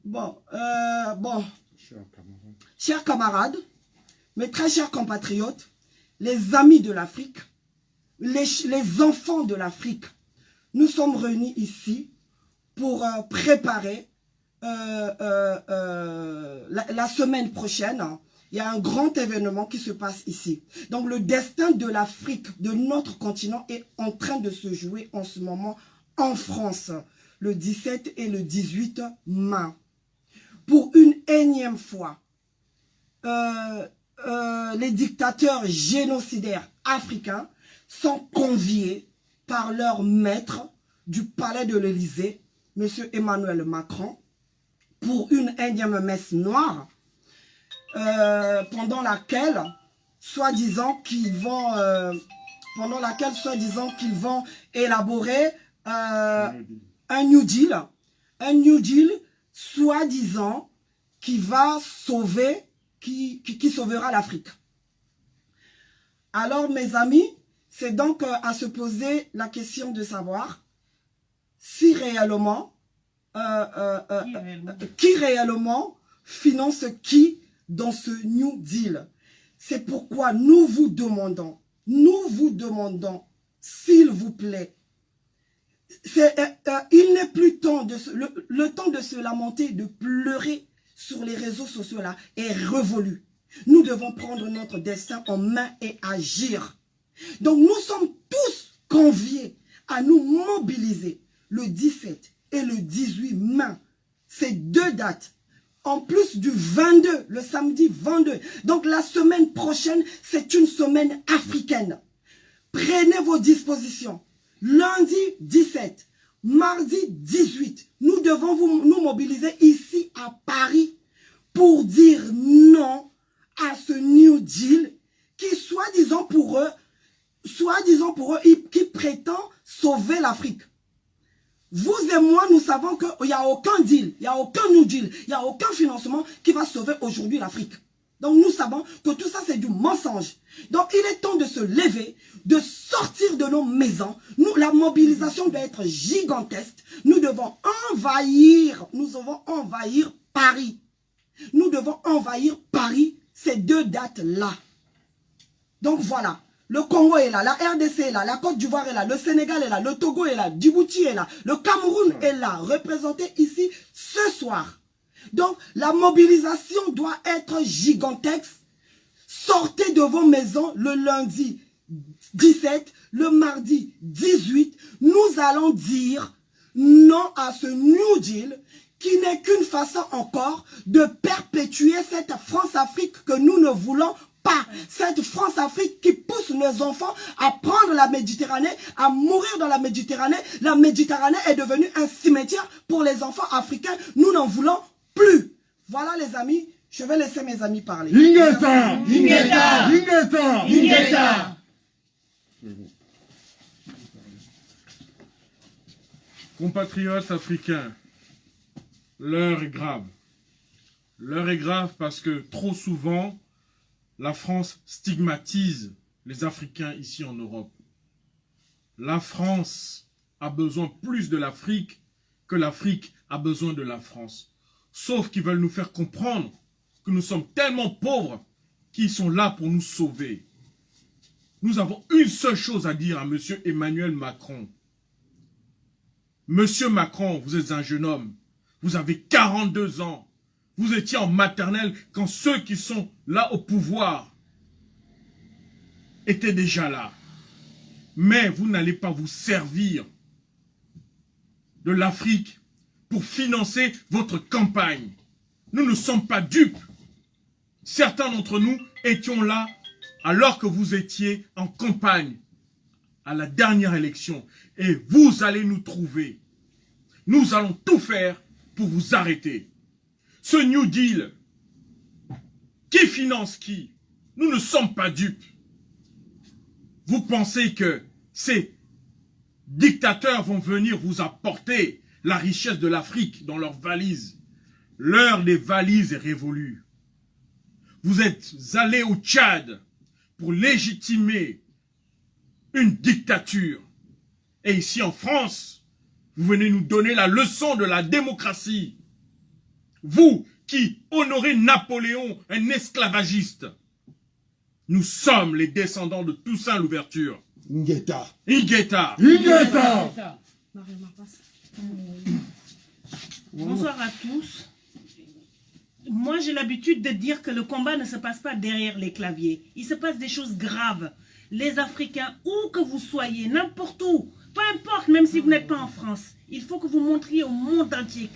Bon, chers camarades, mes très chers compatriotes, les amis de l'Afrique, les enfants de l'Afrique, nous sommes réunis ici pour préparer la semaine prochaine. Il y a un grand événement qui se passe ici. Donc le destin de l'Afrique, de notre continent, est en train de se jouer en ce moment en France, le 17 et le 18 mai. Pour une énième fois, les dictateurs génocidaires africains sont conviés par leur maître du palais de l'Élysée, M. Emmanuel Macron, pour une énième messe noire, pendant laquelle, soi-disant qu'ils vont, élaborer un New Deal, soi-disant, qui va sauver, qui sauvera l'Afrique. Alors, mes amis, c'est donc à se poser la question de savoir si réellement, qui réellement finance qui dans ce New Deal. C'est pourquoi nous vous demandons, s'il vous plaît, il n'est plus temps le temps de se lamenter, de pleurer sur les réseaux sociaux là est révolu. Nous devons prendre notre destin en main et agir. Donc nous sommes tous conviés à nous mobiliser le 17 et le 18 mai. Ces deux dates. En plus du 22, le samedi 22. Donc la semaine prochaine, c'est une semaine africaine. Prenez vos dispositions. Lundi 17, mardi 18, nous devons nous mobiliser ici à Paris pour dire non à ce New Deal qui, soi-disant pour eux, qui prétend sauver l'Afrique. Vous et moi, nous savons qu'il n'y a aucun deal, il n'y a aucun New Deal, il n'y a aucun financement qui va sauver aujourd'hui l'Afrique. Donc nous savons que tout ça c'est du mensonge. Donc il est temps de se lever, de sortir de nos maisons. La mobilisation doit être gigantesque. Nous devons envahir Paris. Nous devons envahir Paris ces deux dates-là. Donc voilà. Le Congo est là, la RDC est là, la Côte d'Ivoire est là, le Sénégal est là, le Togo est là, Djibouti est là, le Cameroun est là, représenté ici ce soir. Donc, la mobilisation doit être gigantesque. Sortez de vos maisons le lundi 17, le mardi 18. Nous allons dire non à ce New Deal qui n'est qu'une façon encore de perpétuer cette France-Afrique que nous ne voulons pas. Cette France-Afrique qui pousse nos enfants à prendre la Méditerranée, à mourir dans la Méditerranée. La Méditerranée est devenue un cimetière pour les enfants africains. Nous n'en voulons plus. Voilà les amis, je vais laisser mes amis parler. Ingeta, Ingeta, Ingeta, Ingeta. Compatriotes africains, l'heure est grave. L'heure est grave parce que trop souvent, la France stigmatise les Africains ici en Europe. La France a besoin plus de l'Afrique que l'Afrique a besoin de la France. Sauf qu'ils veulent nous faire comprendre que nous sommes tellement pauvres qu'ils sont là pour nous sauver. Nous avons une seule chose à dire à M. Emmanuel Macron. Monsieur Macron, vous êtes un jeune homme. Vous avez 42 ans. Vous étiez en maternelle quand ceux qui sont là au pouvoir étaient déjà là. Mais vous n'allez pas vous servir de l'Afrique pour financer votre campagne. Nous ne sommes pas dupes. Certains d'entre nous étions là alors que vous étiez en campagne à la dernière élection. Et vous allez nous trouver. Nous allons tout faire pour vous arrêter. Ce New Deal, qui finance qui? Nous ne sommes pas dupes. Vous pensez que ces dictateurs vont venir vous apporter la richesse de l'Afrique dans leurs valises? L'heure des valises est révolue. Vous êtes allés au Tchad pour légitimer une dictature. Et ici en France, vous venez nous donner la leçon de la démocratie. Vous qui honorez Napoléon, un esclavagiste. Nous sommes les descendants de Toussaint Louverture. Ngueta. Ngueta. Ngueta. Bonsoir à tous. Moi, j'ai l'habitude de dire que le combat ne se passe pas derrière les claviers. Il se passe des choses graves. Les Africains, où que vous soyez, n'importe où, peu importe, même si vous n'êtes pas en France, il faut que vous montriez au monde entier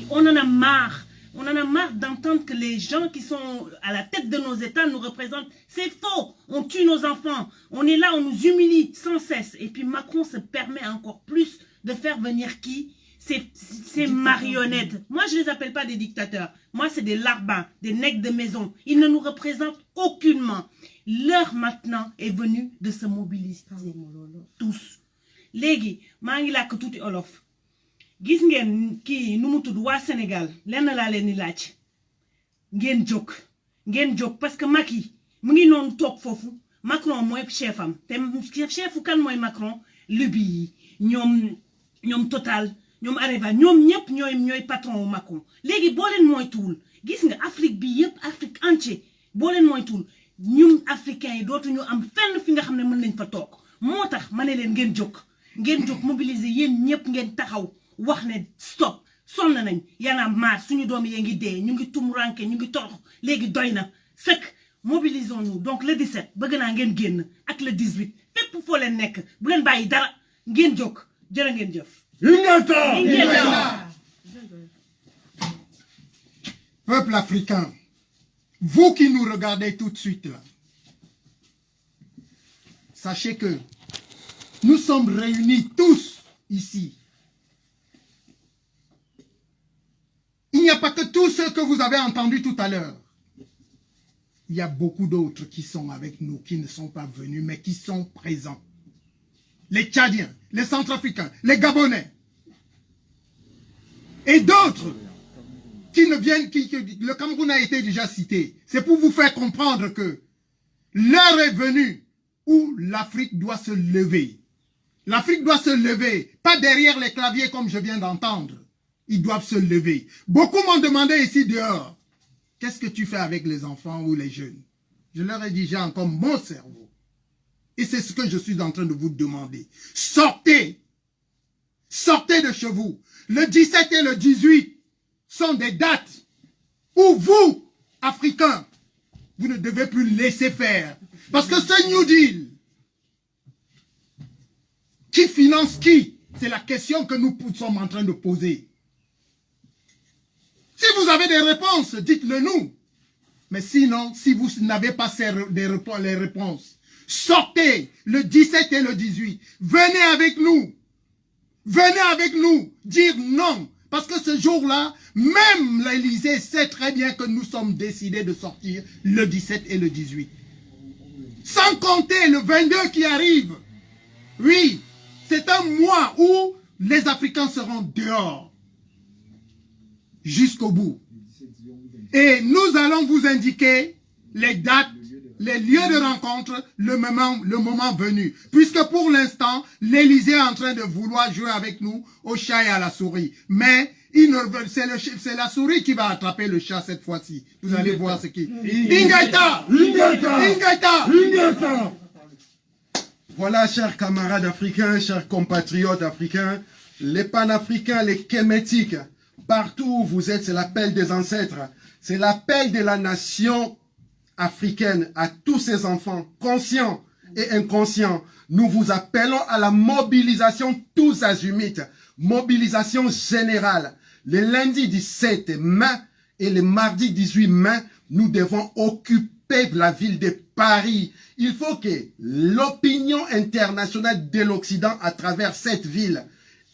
qu'on en a marre. On en a marre d'entendre que les gens qui sont à la tête de nos États nous représentent. C'est faux. On tue nos enfants. On est là, on nous humilie sans cesse. Et puis Macron se permet encore plus de faire venir qui? Ces marionnettes. Moi, je ne les appelle pas des dictateurs. Moi, c'est des larbins, des nègres de maison. Ils ne nous représentent aucunement. L'heure maintenant est venue de se mobiliser. Tous. Légui, mangi lak touti olof. Gis ngeen kii nu mu tudd waa Sénégal lenn laa leen di laaj ngeen jóg parce que Macky mu ngi noonu toog foofu Macron mooy chef am te chefu kan mooy Macron Libye yi ñoom Total ñoom Areva ñoom ñëpp ñooy patron wu Macron léegi boo leen moytuwul gis nga Afrique bi yëpp Afrique entière boo leen moytuwul ñun africains yi dootuñu am fenn fi nga xam ne mën nañ fa toog moo tax ma ne leen ngeen jóg mobiliser yéen ñëpp ngeen taxaw wax ne stop sonn nañ yana maar suñu doom yi ngi dee ñu ngi tumuranke ñu ngi torox léegi doy na sëkk mobilisons-nous donc le 17 bëgg naa ngeen génn ak le 18 fépp foo leen nekk bu leen bàyyi dara ngeen jóg jërë ngeen jëf. Peuple africain, vous qui nous regardez tout de suite là, sachez que nous sommes réunis tous ici. Il n'y a pas que tous ceux que vous avez entendus tout à l'heure. Il y a beaucoup d'autres qui sont avec nous, qui ne sont pas venus, mais qui sont présents. Les Tchadiens, les Centrafricains, les Gabonais. Et d'autres qui ne viennent, le Cameroun a été déjà cité. C'est pour vous faire comprendre que l'heure est venue où l'Afrique doit se lever. L'Afrique doit se lever, pas derrière les claviers comme je viens d'entendre. Ils doivent se lever. Beaucoup m'ont demandé ici dehors, qu'est-ce que tu fais avec les enfants ou les jeunes? Je leur ai dit, j'ai encore mon cerveau. Et c'est ce que je suis en train de vous demander. Sortez. Sortez de chez vous. Le 17 et le 18 sont des dates où vous, Africains, vous ne devez plus laisser faire. Parce que ce New Deal, qui finance qui? C'est la question que nous sommes en train de poser. Si vous avez des réponses, dites-le nous. Mais sinon, si vous n'avez pas les réponses, sortez le 17 et le 18. Venez avec nous. Venez avec nous dire non. Parce que ce jour-là, même l'Élysée sait très bien que nous sommes décidés de sortir le 17 et le 18. Sans compter le 22 qui arrive. Oui, c'est un mois où les Africains seront dehors. Jusqu'au bout. Et nous allons vous indiquer les dates, les lieux de rencontre, le moment venu. Puisque pour l'instant, l'Élysée est en train de vouloir jouer avec nous au chat et à la souris. Mais c'est la souris qui va attraper le chat cette fois-ci. Vous allez voir ce qui... Ingeta! Voilà, chers camarades africains, chers compatriotes africains, les panafricains, les kémétiques, partout où vous êtes, c'est l'appel des ancêtres. C'est l'appel de la nation africaine à tous ses enfants, conscients et inconscients. Nous vous appelons à la mobilisation tous azimuts, mobilisation générale. Le lundi 17 mai et le mardi 18 mai, nous devons occuper la ville de Paris. Il faut que l'opinion internationale de l'Occident à travers cette ville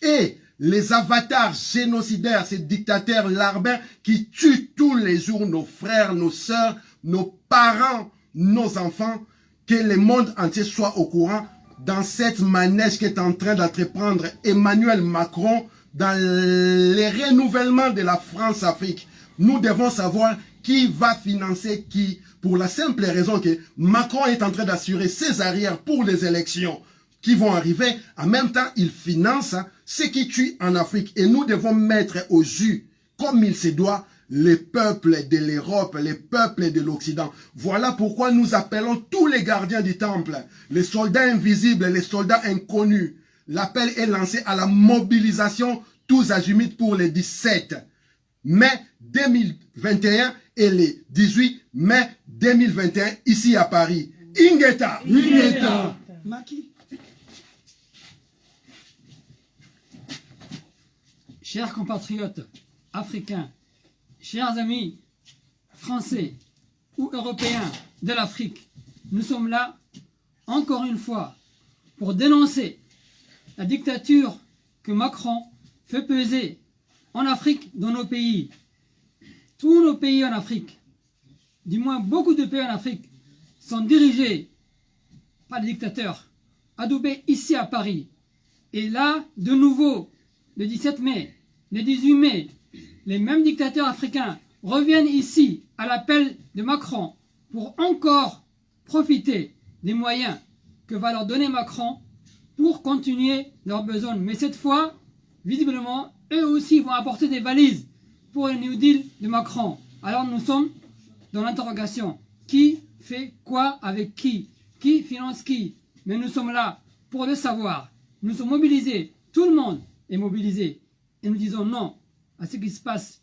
et les avatars génocidaires, ces dictateurs larbins qui tuent tous les jours nos frères, nos sœurs, nos parents, nos enfants, que le monde entier soit au courant dans cette manège qui est en train d'entreprendre Emmanuel Macron dans les renouvellements de la France-Afrique. Nous devons savoir qui va financer qui, pour la simple raison que Macron est en train d'assurer ses arrières pour les élections qui vont arriver. En même temps, il finance ce qui tue en Afrique. Et nous devons mettre au jus, comme il se doit, les peuples de l'Europe, les peuples de l'Occident. Voilà pourquoi nous appelons tous les gardiens du temple, les soldats invisibles, les soldats inconnus. L'appel est lancé à la mobilisation tous azimuts pour le 17 mai 2021 et le 18 mai 2021 ici à Paris. Ingeta! Ingeta! Maki. Chers compatriotes africains, chers amis français ou européens de l'Afrique, nous sommes là, encore une fois, pour dénoncer la dictature que Macron fait peser en Afrique, dans nos pays. Tous nos pays en Afrique, du moins beaucoup de pays en Afrique, sont dirigés par des dictateurs, adoubés ici à Paris. Et là, de nouveau, le 17 mai, le 18 mai, les mêmes dictateurs africains reviennent ici à l'appel de Macron pour encore profiter des moyens que va leur donner Macron pour continuer leur besoin. Mais cette fois, visiblement, eux aussi vont apporter des valises pour le New Deal de Macron. Alors nous sommes dans l'interrogation. Qui fait quoi avec qui? Qui finance qui? Mais nous sommes là pour le savoir. Nous sommes mobilisés. Tout le monde est mobilisé. Et nous disons non à ce qui se passe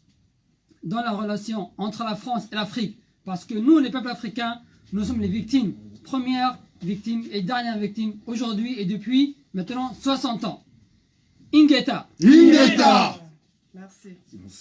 dans la relation entre la France et l'Afrique. Parce que nous, les peuples africains, nous sommes les victimes. Premières victimes et dernières victimes aujourd'hui et depuis maintenant 60 ans. Ingeta! Ingeta! Merci.